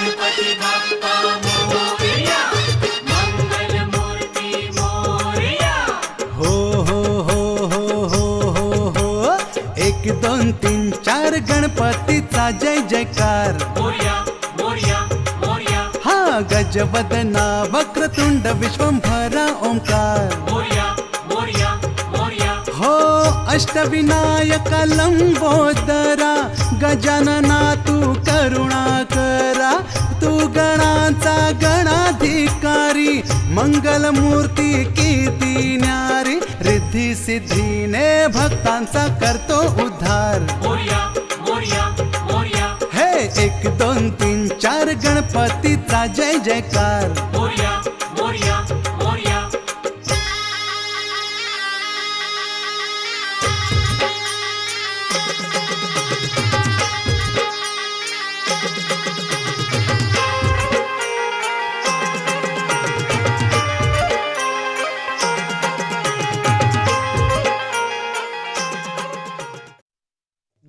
गणपती बाप्पा मोरया, मंगल मूर्ती मोरया. हो हो हो हो हो हो हो. 1 2 3 4 गणपतीचा जय जयकार. मोरया मोरया मोरया. हा गजवदना वक्रतुंड विश्वंभरा ओंकार. मोरया मोरया मोरया. हो अष्टविनायका लंबोदरा गजानना तू करुणा करा. तू गणांचा गणाधिकारी मंगलमूर्ती किती न्यारी. रिद्धी सिद्धीने भक्तांचा करतो उद्धार. मोरया मोरया मोरया. हे 1 2 3 4 गणपतीचा जय जयकार. मोरया मोरया मोरया.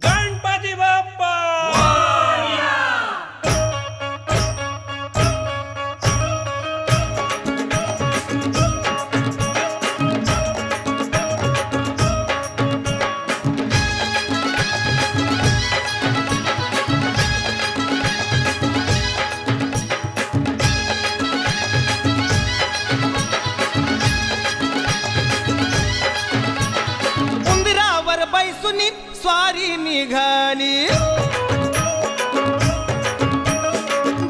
गणपती बाप्पा उंदरावर बैसुनी स्वारी निघाली.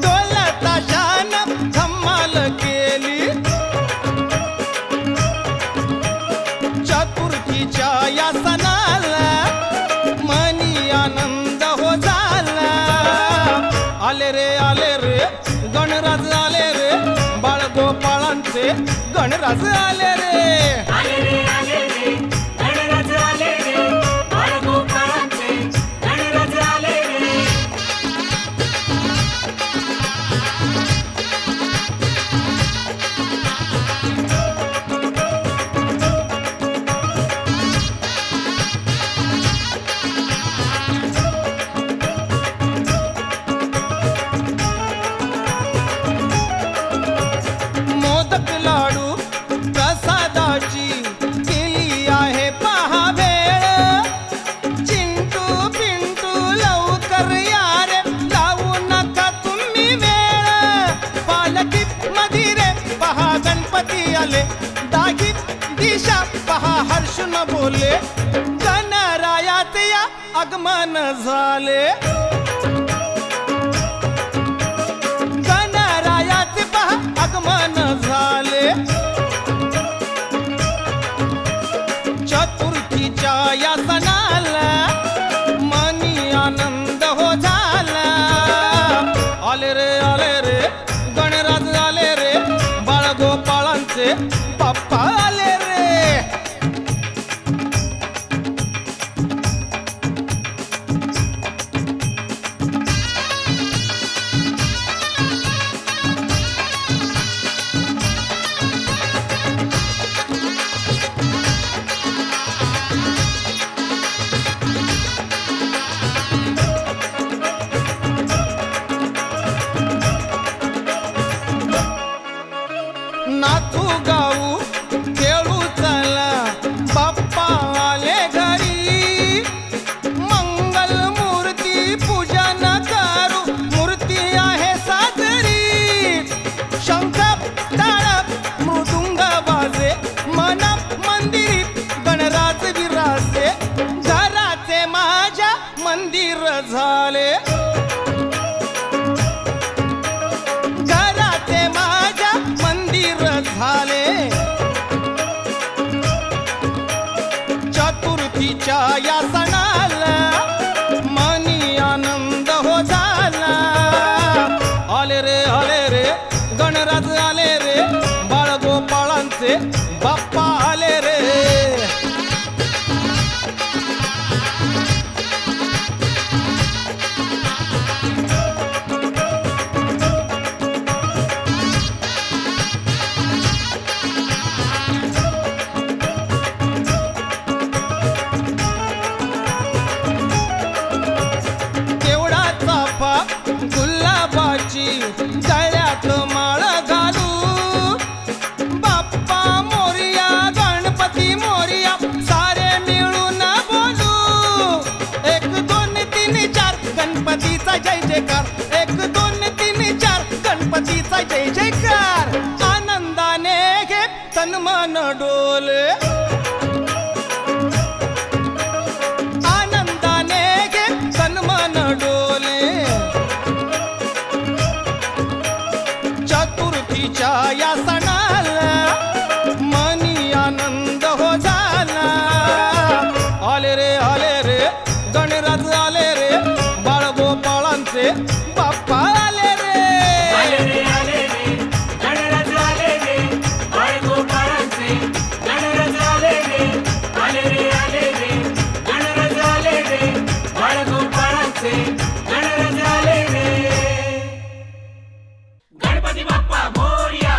डोलता शान धम्माल केली. चतुर्थीच्या या सणाला मनी आनंद हो झाला. आले रे गणराज आले रे. बाळगोपाळांचे गणराज आले रे. आले रे गणराज आले रे. बाळगोपाळांचे गणराज आले रे. मोदक लाडू प्रसादाची केली आहे पहा वेळ. चिंटू पिंटू लवकर या रे. लावू नका तुम्ही वेळ. पालखी मधिरे पहा गणपती आले. दागीत दिशा पहा हर्षून बोले. गणरायाचे या आगमन झाले. गणरायाचे पहा आगमन झाले. चतुर्थीच्या या सणाला मनी आनंद हो झाला. आले रे गणराज आले रे. बाळगोपाळांचे बाप्पा आले रे. नाचू गाऊ खेळू चला. बाप्पा आले घरी. मंगल मूर्ती पूजन करू. मूर्ती आहे साजरी. शंख टाळ मृदुंग वाजे. मना मंदिरी गणराज विराजे. घराचे माझ्या मंदिर झाले. घराचे माझ्या मंदिर झाले. चतुर्थीच्या या सणाला मनी आनंद हो झाला. आले रे गणराज आले रे. बाळगोपाळांचे बाप्पा आले रे. फुलाची गळ्यात माळ घालू बाप्पा मोरया गणपती मोरया सारे मिळून बोलू 1 2 3 4 गणपतीचा जय जयकार 1 2 3 4 गणपतीचा जय जयकार आनंदाने घे तन मन डोले आनंदाने घे तन मन डोले चतुर्थीच्या या सणाला मनी आनंद हो झाला आले रे गणराज आले रे बाळगोपाळांचे बाप्पा आले रे आले रे गणराज आले रे बाळगोपाळांचे गणराज आले रे गणराज आले रे बाळगोपाळांचे गणराज आले रे गणपती बाप्पा मोरया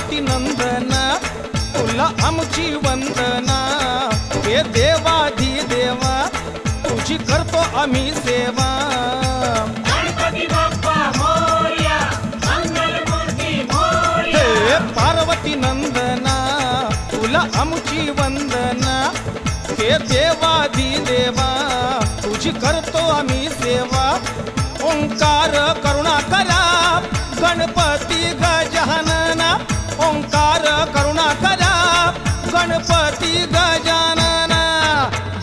पार्वती नंदना तुला आमची वंदना. हे देवाधी देवा तुझी करतो आम्ही सेवा. गणपती बाप्पा मोरया, मंगलमूर्ती मोरया. हे पार्वती नंदना तुला आमची वंदना. हे देवाधी देवा तुझी करतो आम्ही सेवा. ओंकार करुणाकरा गणपती गजानना. ओंकार करुणाकरा गणपती गजानना.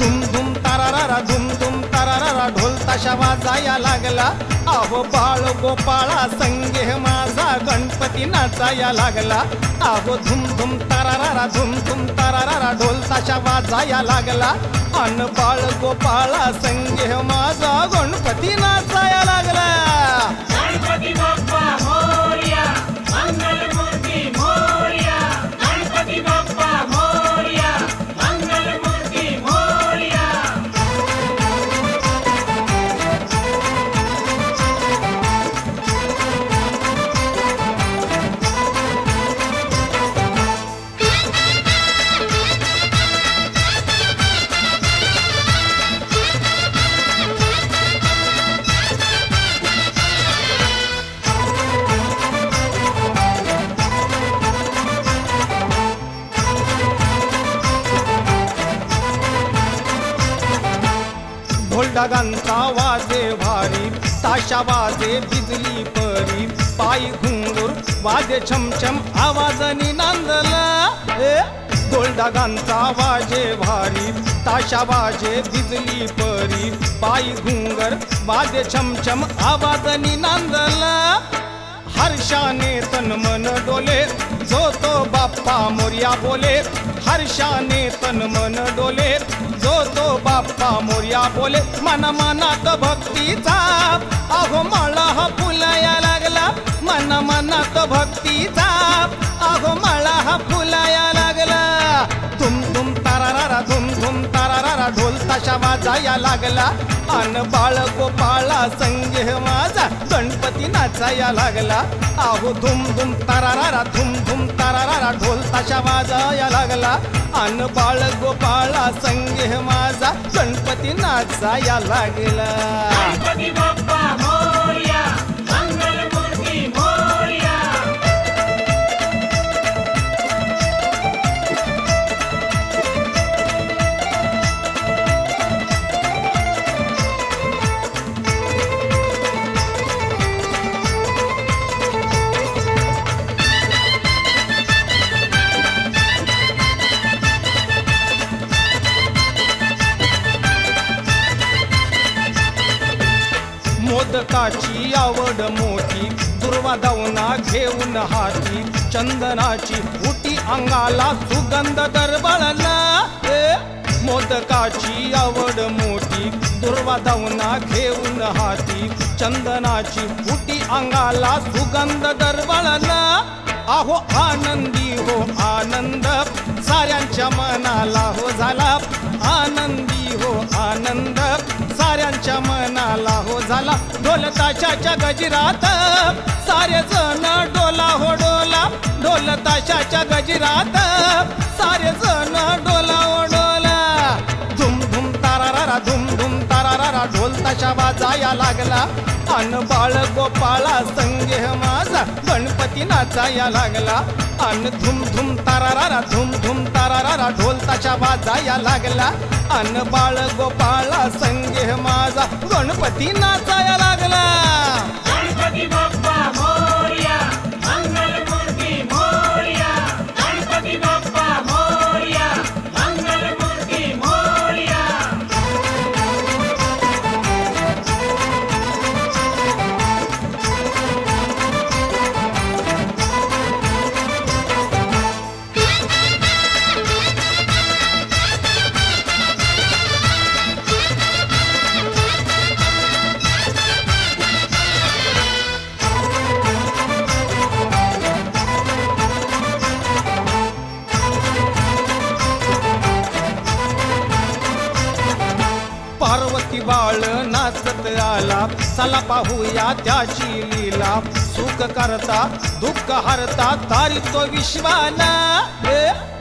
धुम धुम तारारा धुम धुम तारारा ढोल ताशा वाजाया लागला. अहो बाळ गोपाळा संगे माझा गणपती नाचाया लागला. अहो धुम धुम तारारा धुम धुम तारारा ढोल ताशा वाजाया लागला. अन बाळ गोपाळा संगे माझा गणपती नाचाया लागला. गणपती बाप्पा मोरया, मंगलमूर्ती मोरया. गणपती बाप्पा मोरया, मंगलमूर्ती मोरया. ढोलढगांचा वाजे भारी ताशा वाजे बिजली परी. पायी घुंगूर वाजे छमछम आवाजानी नांदला. ढोलढगांचा वाजे भारी ताशा वाजे बिजली परी. पायी घुंगर वाजे छमछम आवाजानी नांदला. हर्षाने तन मन डोले जो तो बाप्पा मोरया बोले. हर्षाने तन मन डोले जो तो बाप्पा मोरया बोले. मन मनात भक्तीचा अहो मला हा फुलाया लागला. मन मनात भक्तीचा अहो मला हा फुलाया लागला. धुम धुम तारारा धुम धुम तारारा ढोल ताशा वाजाया लागला. अन बाळ गोपाळा संगे माझा गणपती नाचाया लागला. अहो धुम धुम तारारा धुम धुम तारारा ढोल ताशा वाजाया लागला. अन बाळ गोपाळा संगे माझा गणपती नाचाया लागला. गणपती बाप्पा मोरया, मंगलमूर्ती मोरया. मोदकाची आवड मोठी दुर्वा दावना घेऊन हाती. चंदनाची उटी अंगाला सुगंध दरवळला. मोदकाची आवड मोठी दुर्वा दावना घेऊन हाती. चंदनाची उटी अंगाला सुगंध दरवळला. अहो आनंदी हो आनंद साऱ्यांच्या मनाला हो झाला. आनंदी हो आनंद साऱ्यांच्या मनाला हो झाला. ढोल ताशाच्या गजरात सारे जण डोला हो डोला. ढोल ताशाच्या गजरात सारे जण डोला हो डोला. धुम धुम तारारा धुम धुम तारारा ढोल ताशा वाजाया लागला. अन बाळ गोपाळा संगे माझा गणपती नाचाया लागला. अन धुम धुम तारारा धुम धुम तारारा ढोल ताशा वाजाया लागला. अन बाळ गोपाळा संगे माझा गणपती नाचाया लागला. गणपती बाप्पा मोरया, मंगलमूर्ती मोरया. गणपती बाप्पा मोरया, मंगलमूर्ती मोरया. बाळ नाचत आला, चला पाहूया त्याची लीला. सुख करता दुःख हरता तारी तो विश्वाला.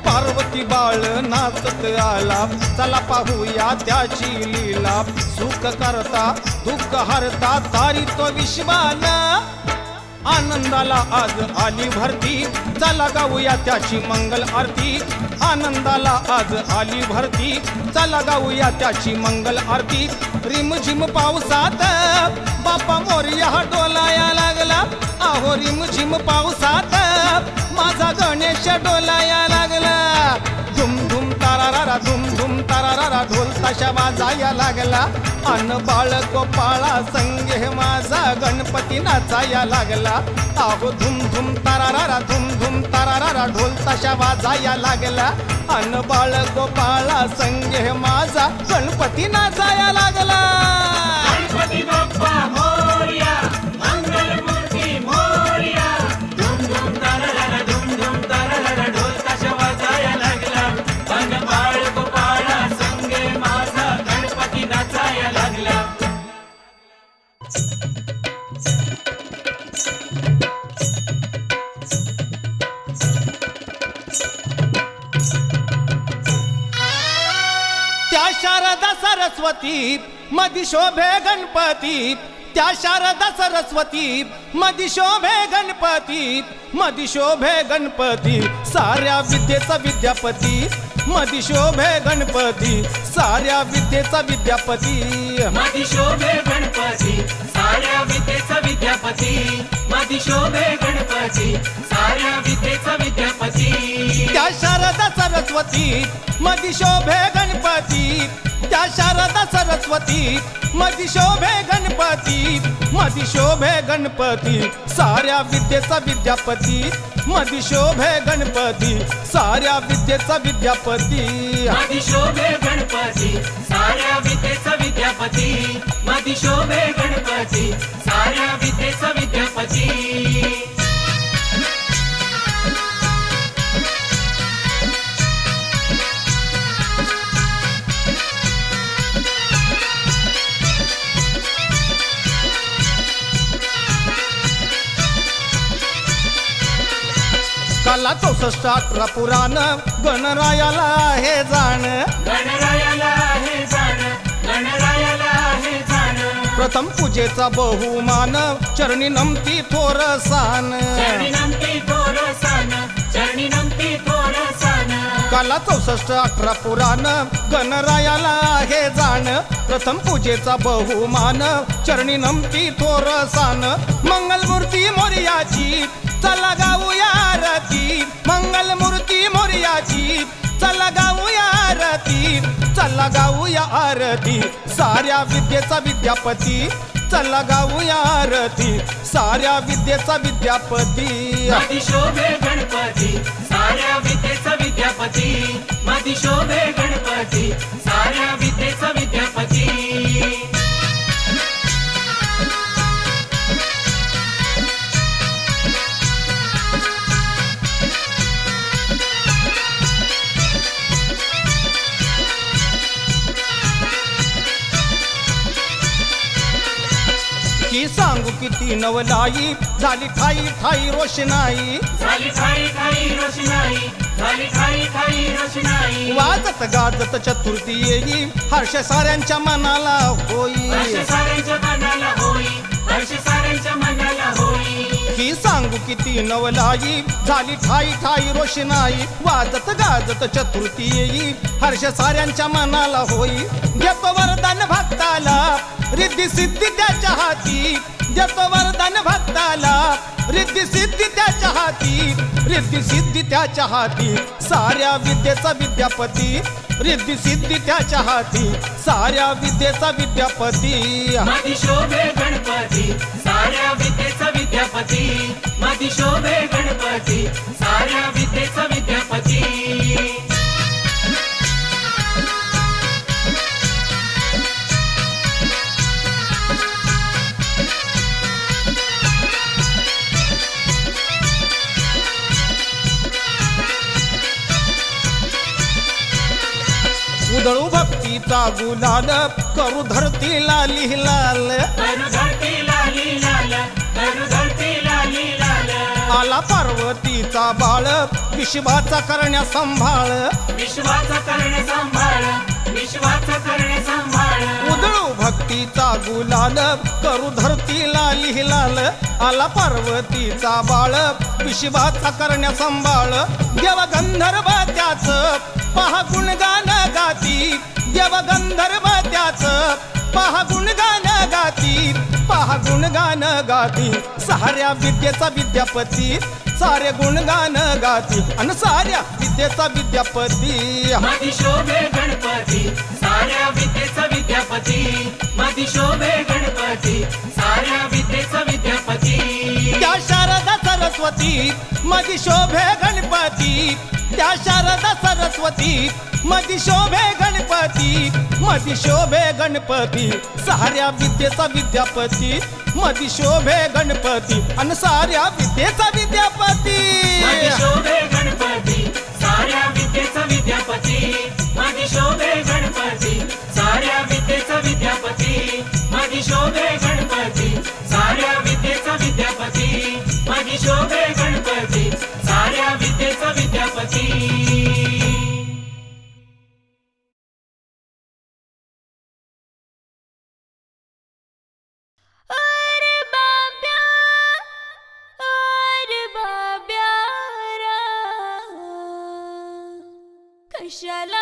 पार्वती बाळ नाचत आला, चला पाहूया त्याची लीला. सुख करता दुःख हरता तारी तो विश्वाला. आनंदाला आज आली भरती, चला गाऊया त्याची मंगल आरती. आनंदाला आज आली भरती, चला गाऊया त्याची मंगल आरती. रिमझिम पावसात बाप्पा मोरया डोलाया लागला. अहो रिमझिम पावसात माझा गणेश डोलाया लागला. धुम धुम तारारा धुम धुम तारारा ढोल ताशा वाजाया लागला. अन बाळ गोपाळा संगे माझा गणपती नाचाया लागला. अहो धुम धुम तारारा धुम धुम तारारा ढोल ताशा वाजाया लागला. अन बाळ गोपाळा संगे माझा गणपती नाचाया लागला. गणपती बाप्पा मोरया, मंगलमूर्ती मोरया. धूम धूम तारारा ढोल ताशा वाजाया लागला. अन बाळ गोपाळा संगे माझा गणपती नाचाया लागला. त्या शारदा सरस्वती मधी शोभे गणपती. त्या शारदा सरस्वती मधी शोभे गणपती. मधी शोभे गणपती साऱ्या विद्येचा विद्यापती. मधी शोभे गणपती साऱ्या विद्येचा विद्यापती. मधी शोभे गणपती साऱ्या विद्येचा विद्यापती. मधी शोभे गणपती साऱ्या विद्येचा विद्यापती. त्या शारदा सरस्वती मधी शोभे गणपती. त्या शारदा सरस्वती मधी शोभे गणपती. मधी शोभे गणपती साऱ्या विद्येचा विद्यापती. मधी शोभे गणपती साऱ्या विद्येचा विद्यापती. मधी शोभे गणपती साऱ्या विद्येचा विद्यापती. मधी शोभे गणपती साऱ्या विद्येचा विद्यापती. काला 64 18 पुराण गणरायाला आहे जाण. गणरायाला आहे जाण, गणरायाला आहे जाण. प्रथम पूजेचा बहुमान चरणी नमती थोर सान. चरणी नमती थोर सान, चरणी नमती थोर सान. काला 64 18 पुराण गणरायाला आहे जाण. प्रथम पूजेचा बहुमान चरणी नमती थोर सान. मंगलमूर्ती मोरयाची चला गाऊया आरती. मंगलमूर्ती मोरयाची चला गाऊया आरती. चला गाऊया आरती साऱ्या विद्येचा विद्यापती. चला गाऊया आरती साऱ्या विद्येचा विद्यापती. मधी शोभे गणपती साऱ्या विद्येचा विद्यापती. मधी शोभे गणपती साऱ्या विद्येचा विद्यापती. की सांगू किती नवलाई झाली ठाई ठाई रोषणाई. झाली ठाई ठाई रोषणाई, झाली ठाई ठाई रोषणाई. वाजत गाजत चतुर्थी येई हर्ष साऱ्यांच्या मनाला होई. हर्ष साऱ्यांच्या मनाला होई, हर्ष साऱ्यांच्या मनाला होई. ही सांगू किती नवलाई झाली ठाई ठाई रोषणाई. वाजत गाजत चतुर्थी येई हर्ष साऱ्यांच्या मनाला होई. देतो वरदान भक्ताला रिद्धी सिद्धी त्याच्या हाती. देतो वरदान भक्ताला रिद्धी सिद्धी त्याच्या हाती. रिद्धी सिद्धी त्याच्या हाती साऱ्या विद्येचा विद्यापती. रिद्धी सिद्धी त्याच्या हाती साऱ्या विद्येचा विद्यापती. मधी शोभे गणपती साऱ्या विद्येचा विद्यापती. मधी शोभे गणपती साऱ्या विद्येचा विद्यापती. उधळू भक्तीचा गुलाल करू धरतीला लिहिलाल करू धरतीला लिहिलाल करू धरतीला लिहिलाल आला पार्वतीचा बाळ विश्वाचा करण्या संभाळ विश्वाचा करणे सांभाळ विश्वाचा करणे सांभाळ उधळू भक्तीचा गुलाल करू धरतीला लिहिलाल आला पार्वतीचा बाळ विश्वाचा करण्या संभाळ देव गंधर्व त्याच पहा गुणगान गाती देव गंधर्व त्याच पहा गुणगान गाती पहा गुणगान गाती साऱ्या विद्येचा विद्यापती सारे गुणगान गाती आणि साऱ्या विद्येचा विद्यापती मधी शोभे गणपती साऱ्या विद्येचा विद्यापती मधी शोभे गणपती साऱ्या विद्येचा विद्यापती त्या शारदा सरस्वती मधी शोभे गणपती त्या शारदा सरस्वती मधी शोभे गणपती मधी शोभे गणपती साऱ्या विद्येचा विद्यापती मधी शोभे गणपती आणि साऱ्या विद्येचा विद्यापती मधी शोभे गणपती साऱ्या विद्येचा विद्यापती मधी शोभे गणपती साऱ्या विद्येचा विद्यापती मधी शोभे गणपती साऱ्या विद्येचा विद्यापती मधी शोभे गणपती साऱ्या विद्येचा विद्यापती कशाला